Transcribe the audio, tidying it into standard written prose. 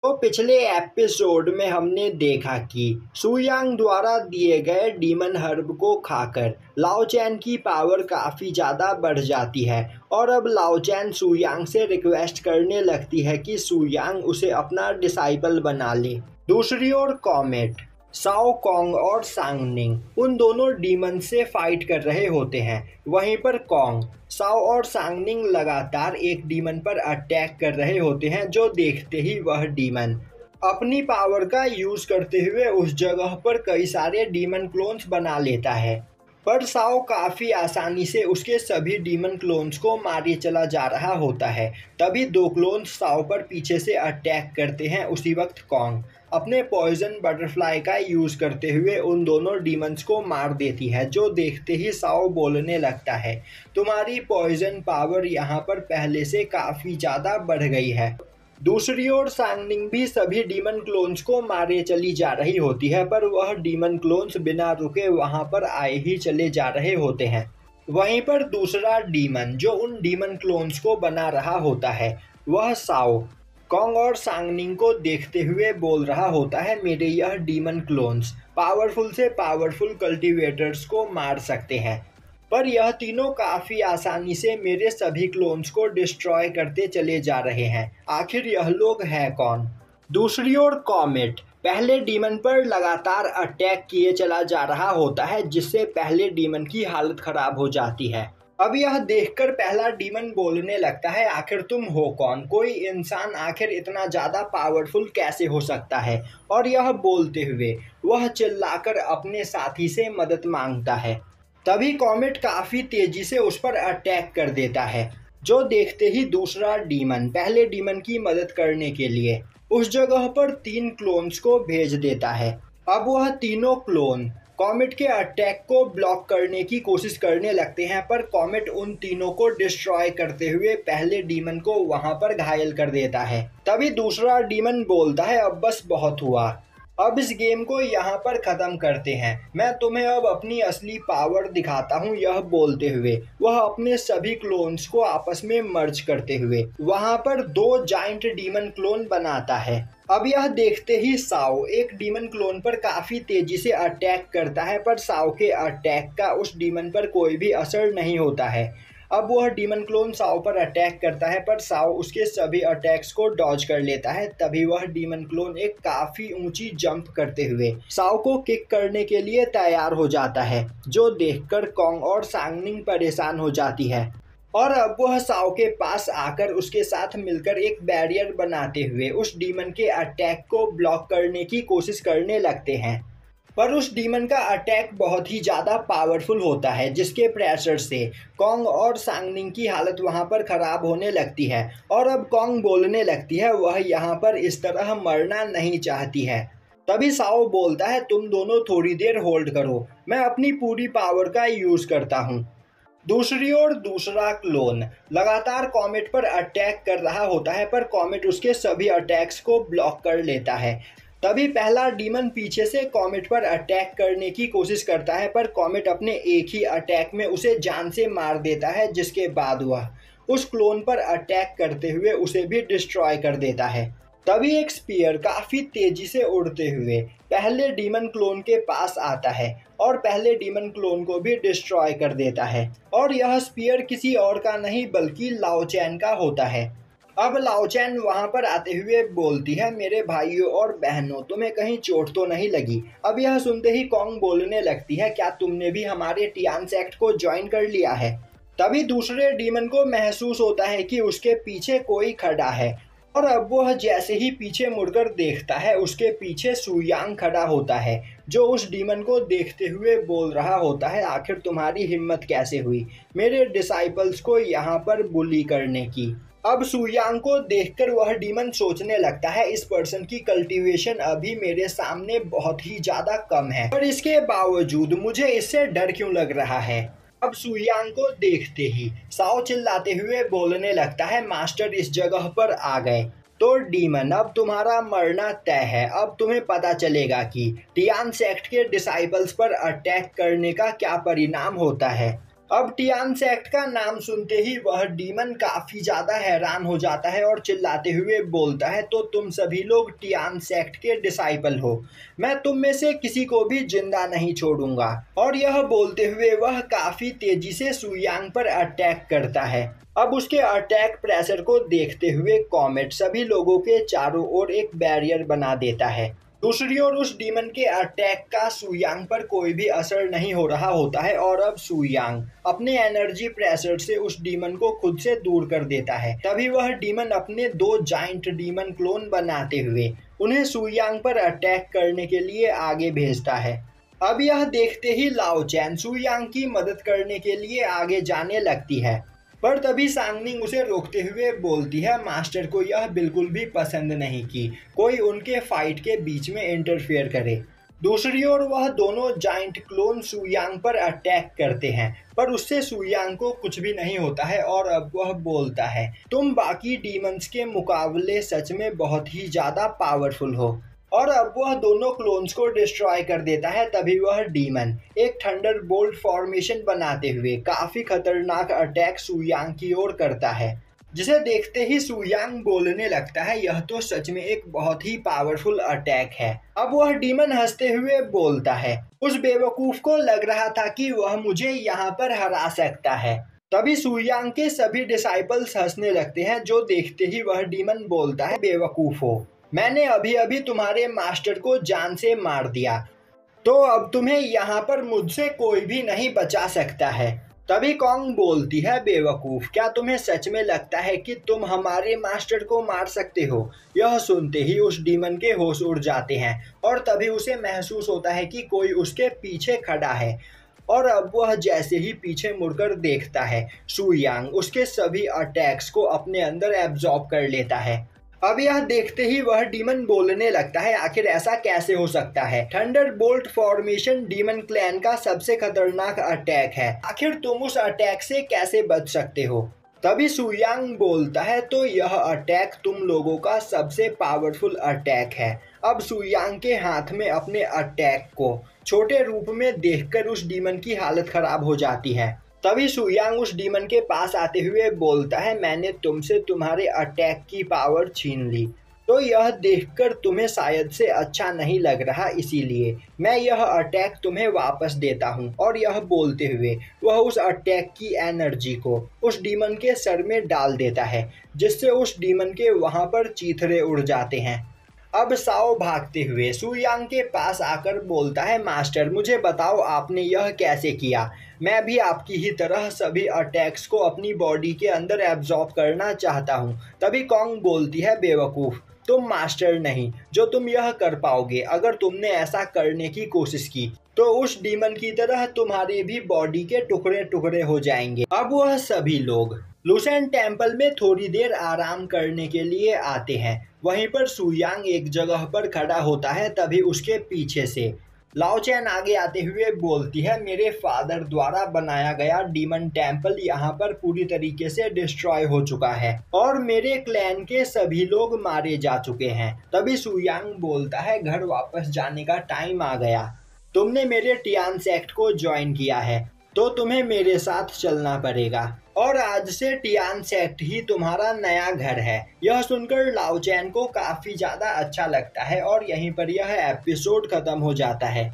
तो पिछले एपिसोड में हमने देखा कि सुयांग द्वारा दिए गए डीमन हर्ब को खाकर लाओ चैन की पावर काफ़ी ज़्यादा बढ़ जाती है और अब लाओ चैन सुयांग से रिक्वेस्ट करने लगती है कि सुयांग उसे अपना डिसाइपल बना ले। दूसरी ओर कॉमेट, साओ कॉन्ग और सांगनिंग उन दोनों डीमन से फाइट कर रहे होते हैं। वहीं पर कॉन्ग, साओ और सांगनिंग लगातार एक डीमन पर अटैक कर रहे होते हैं, जो देखते ही वह डीमन अपनी पावर का यूज करते हुए उस जगह पर कई सारे डीमन क्लोन्स बना लेता है। पर साओ काफ़ी आसानी से उसके सभी डीमन क्लोन्स को मारे चला जा रहा होता है। तभी दो क्लोन्स साओ पर पीछे से अटैक करते हैं। उसी वक्त कॉन्ग अपने पॉइजन बटरफ्लाई का यूज़ करते हुए उन दोनों डीमंस को मार देती है, जो देखते ही साओ बोलने लगता है, तुम्हारी पॉइजन पावर यहाँ पर पहले से काफ़ी ज़्यादा बढ़ गई है। दूसरी ओर सांगनिंग भी सभी डीमन क्लोन्स को मारे चली जा रही होती है, पर वह डीमन क्लोन्स बिना रुके वहां पर आए ही चले जा रहे होते हैं। वहीं पर दूसरा डीमन जो उन डीमन क्लोन्स को बना रहा होता है, वह साओ, कॉन्ग और सांगनिंग को देखते हुए बोल रहा होता है, मेरे यह डीमन क्लोन्स पावरफुल से पावरफुल कल्टीवेटर्स को मार सकते हैं, पर यह तीनों काफ़ी आसानी से मेरे सभी क्लोन्स को डिस्ट्रॉय करते चले जा रहे हैं। आखिर यह लोग हैं कौन? दूसरी ओर कॉमेट पहले डीमन पर लगातार अटैक किए चला जा रहा होता है, जिससे पहले डीमन की हालत खराब हो जाती है। अब यह देखकर पहला डीमन बोलने लगता है, आखिर तुम हो कौन? कोई इंसान आखिर इतना ज़्यादा पावरफुल कैसे हो सकता है? और यह बोलते हुए वह चिल्लाकर अपने साथी से मदद मांगता है। तभी कॉमेट काफ़ी तेजी से उस पर अटैक कर देता है, जो देखते ही दूसरा डीमन पहले डीमन की मदद करने के लिए उस जगह पर 3 क्लोन्स को भेज देता है। अब वह तीनों क्लोन कॉमेट के अटैक को ब्लॉक करने की कोशिश करने लगते हैं, पर कॉमेट उन तीनों को डिस्ट्रॉय करते हुए पहले डीमन को वहां पर घायल कर देता है। तभी दूसरा डीमन बोलता है, अब बस बहुत हुआ, अब इस गेम को यहाँ पर ख़त्म करते हैं, मैं तुम्हें अब अपनी असली पावर दिखाता हूँ। यह बोलते हुए वह अपने सभी क्लोन्स को आपस में मर्ज करते हुए वहाँ पर 2 जाइंट डीमन क्लोन बनाता है। अब यह देखते ही साओ एक डीमन क्लोन पर काफ़ी तेजी से अटैक करता है, पर साओ के अटैक का उस डीमन पर कोई भी असर नहीं होता है। अब वह डीमन क्लोन साओ पर अटैक करता है, पर साओ उसके सभी अटैक्स को डॉज कर लेता है। तभी वह डीमन क्लोन एक काफ़ी ऊंची जंप करते हुए साओ को किक करने के लिए तैयार हो जाता है, जो देखकर कॉन्ग और सांगनिंग परेशान हो जाती है और अब वह साओ के पास आकर उसके साथ मिलकर एक बैरियर बनाते हुए उस डीमन के अटैक को ब्लॉक करने की कोशिश करने लगते हैं। पर उस डीमन का अटैक बहुत ही ज़्यादा पावरफुल होता है, जिसके प्रेशर से कॉन्ग और सांगनिंग की हालत वहाँ पर ख़राब होने लगती है और अब कॉन्ग बोलने लगती है, वह यहाँ पर इस तरह मरना नहीं चाहती है। तभी साओ बोलता है, तुम दोनों थोड़ी देर होल्ड करो, मैं अपनी पूरी पावर का यूज़ करता हूँ। दूसरी ओर दूसरा क्लोन लगातार कॉमेट पर अटैक कर रहा होता है, पर कॉमेट उसके सभी अटैक्स को ब्लॉक कर लेता है। तभी पहला डीमन पीछे से कॉमेट पर अटैक करने की कोशिश करता है, पर कॉमेट अपने एक ही अटैक में उसे जान से मार देता है, जिसके बाद वह उस क्लोन पर अटैक करते हुए उसे भी डिस्ट्रॉय कर देता है। तभी एक स्पीयर काफ़ी तेजी से उड़ते हुए पहले डीमन क्लोन के पास आता है और पहले डीमन क्लोन को भी डिस्ट्रॉय कर देता है, और यह स्पीयर किसी और का नहीं बल्कि लाओ चैन का होता है। अब लाओ चैन वहां पर आते हुए बोलती है, मेरे भाइयों और बहनों, तुम्हें कहीं चोट तो नहीं लगी? अब यह सुनते ही कॉन्ग बोलने लगती है, क्या तुमने भी हमारे टियान सेक्ट को ज्वाइन कर लिया है? तभी दूसरे डीमन को महसूस होता है कि उसके पीछे कोई खड़ा है, और अब वह जैसे ही पीछे मुड़कर देखता है, उसके पीछे सुयांग खड़ा होता है, जो उस डीमन को देखते हुए बोल रहा होता है, आखिर तुम्हारी हिम्मत कैसे हुई मेरे डिसाइपल्स को यहाँ पर बुली करने की? अब सुयांग को देखकर वह डीमन सोचने लगता है, इस पर्सन की कल्टीवेशन अभी मेरे सामने बहुत ही ज़्यादा कम है, पर इसके बावजूद मुझे इससे डर क्यों लग रहा है? अब सुयांग को देखते ही साओ चिल्लाते हुए बोलने लगता है, मास्टर इस जगह पर आ गए। तो डीमन, अब तुम्हारा मरना तय है। अब तुम्हें पता चलेगा कि टियान सेक्ट के डिसाइपल्स पर अटैक करने का क्या परिणाम होता है। अब टियान सेक्ट का नाम सुनते ही वह डीमन काफी ज्यादा हैरान हो जाता है और चिल्लाते हुए बोलता है, तो तुम सभी लोग टियान सेक्ट के डिसाइपल हो, मैं तुम में से किसी को भी जिंदा नहीं छोड़ूंगा। और यह बोलते हुए वह काफी तेजी से सुयांग पर अटैक करता है। अब उसके अटैक प्रेशर को देखते हुए कॉमेट सभी लोगों के चारों ओर एक बैरियर बना देता है। दूसरी ओर उस डीमन के अटैक का सुयांग पर कोई भी असर नहीं हो रहा होता है और अब सुयांग अपने एनर्जी प्रेशर से उस डीमन को खुद से दूर कर देता है। तभी वह डीमन अपने 2 जाइंट डीमन क्लोन बनाते हुए उन्हें सुयांग पर अटैक करने के लिए आगे भेजता है। अब यह देखते ही लाओ चैन सुयांग की मदद करने के लिए आगे जाने लगती है, पर तभी सांगनिंग उसे रोकते हुए बोलती है, मास्टर को यह बिल्कुल भी पसंद नहीं कि कोई उनके फाइट के बीच में इंटरफेयर करे। दूसरी ओर वह दोनों जाइंट क्लोन सुयांग पर अटैक करते हैं, पर उससे सुयांग को कुछ भी नहीं होता है और अब वह बोलता है, तुम बाकी डीमंस के मुकाबले सच में बहुत ही ज्यादा पावरफुल हो। और अब वह दोनों क्लोन्स को डिस्ट्रॉय कर देता है। तभी वह डीमन एक थंडर बोल्ट फॉर्मेशन बनाते हुए काफी खतरनाक अटैक सुयांग की ओर करता है, जिसे देखते ही सुयांग बोलने लगता है, यह तो सच में एक बहुत ही पावरफुल अटैक है। अब वह डीमन हंसते हुए बोलता है, उस बेवकूफ को लग रहा था कि वह मुझे यहाँ पर हरा सकता है। तभी सुयांग के सभी डिसाइपल्स हंसने लगते हैं, जो देखते ही वह डीमन बोलता है, बेवकूफ हो, मैंने अभी अभी तुम्हारे मास्टर को जान से मार दिया, तो अब तुम्हें यहाँ पर मुझसे कोई भी नहीं बचा सकता है। तभी कॉन्ग बोलती है, बेवकूफ, क्या तुम्हें सच में लगता है कि तुम हमारे मास्टर को मार सकते हो? यह सुनते ही उस डीमन के होश उड़ जाते हैं और तभी उसे महसूस होता है कि कोई उसके पीछे खड़ा है। और अब वह जैसे ही पीछे मुड़कर देखता है, सुयांग उसके सभी अटैक्स को अपने अंदर एब्जॉर्ब कर लेता है। अब यह देखते ही वह डीमन बोलने लगता है, आखिर ऐसा कैसे हो सकता है? Thunder bolt formation demon clan का सबसे खतरनाक अटैक है, आखिर तुम उस अटैक से कैसे बच सकते हो? तभी सुयांग बोलता है, तो यह अटैक तुम लोगों का सबसे पावरफुल अटैक है। अब सुयांग के हाथ में अपने अटैक को छोटे रूप में देखकर उस डीमन की हालत खराब हो जाती है। तभी सुयांग उस डीमन के पास आते हुए बोलता है, मैंने तुमसे तुम्हारे अटैक की पावर छीन ली, तो यह देखकर तुम्हें शायद से अच्छा नहीं लग रहा, इसीलिए मैं यह अटैक तुम्हें वापस देता हूँ। और यह बोलते हुए वह उस अटैक की एनर्जी को उस डीमन के सर में डाल देता है, जिससे उस डीमन के वहाँ पर चीथड़े उड़ जाते हैं। अब साओ भागते हुए सुयांग के पास आकर बोलता है, मास्टर मुझे बताओ आपने यह कैसे किया? मैं भी आपकी ही तरह सभी अटैक्स को अपनी बॉडी के अंदर एब्जॉर्ब करना चाहता हूँ। तभी कॉन्ग बोलती है, बेवकूफ़, तुम मास्टर नहीं जो तुम यह कर पाओगे। अगर तुमने ऐसा करने की कोशिश की तो उस डीमन की तरह तुम्हारे भी बॉडी के टुकड़े टुकड़े हो जाएंगे। अब वह सभी लोग लुसेंट टेम्पल में थोड़ी देर आराम करने के लिए आते हैं। वहीं पर सुयांग एक जगह पर खड़ा होता है। तभी उसके पीछे से लाओ चैन आगे आते हुए बोलती है, मेरे फादर द्वारा बनाया गया डीमन टेम्पल यहाँ पर पूरी तरीके से डिस्ट्रॉय हो चुका है और मेरे क्लैन के सभी लोग मारे जा चुके हैं। तभी सुयांग बोलता है, घर वापस जाने का टाइम आ गया। तुमने मेरे टियान सेक्ट को ज्वाइन किया है तो तुम्हें मेरे साथ चलना पड़ेगा और आज से टियान सेक्ट ही तुम्हारा नया घर है। यह सुनकर लाओ चैन को काफी ज्यादा अच्छा लगता है और यहीं पर यह एपिसोड खत्म हो जाता है।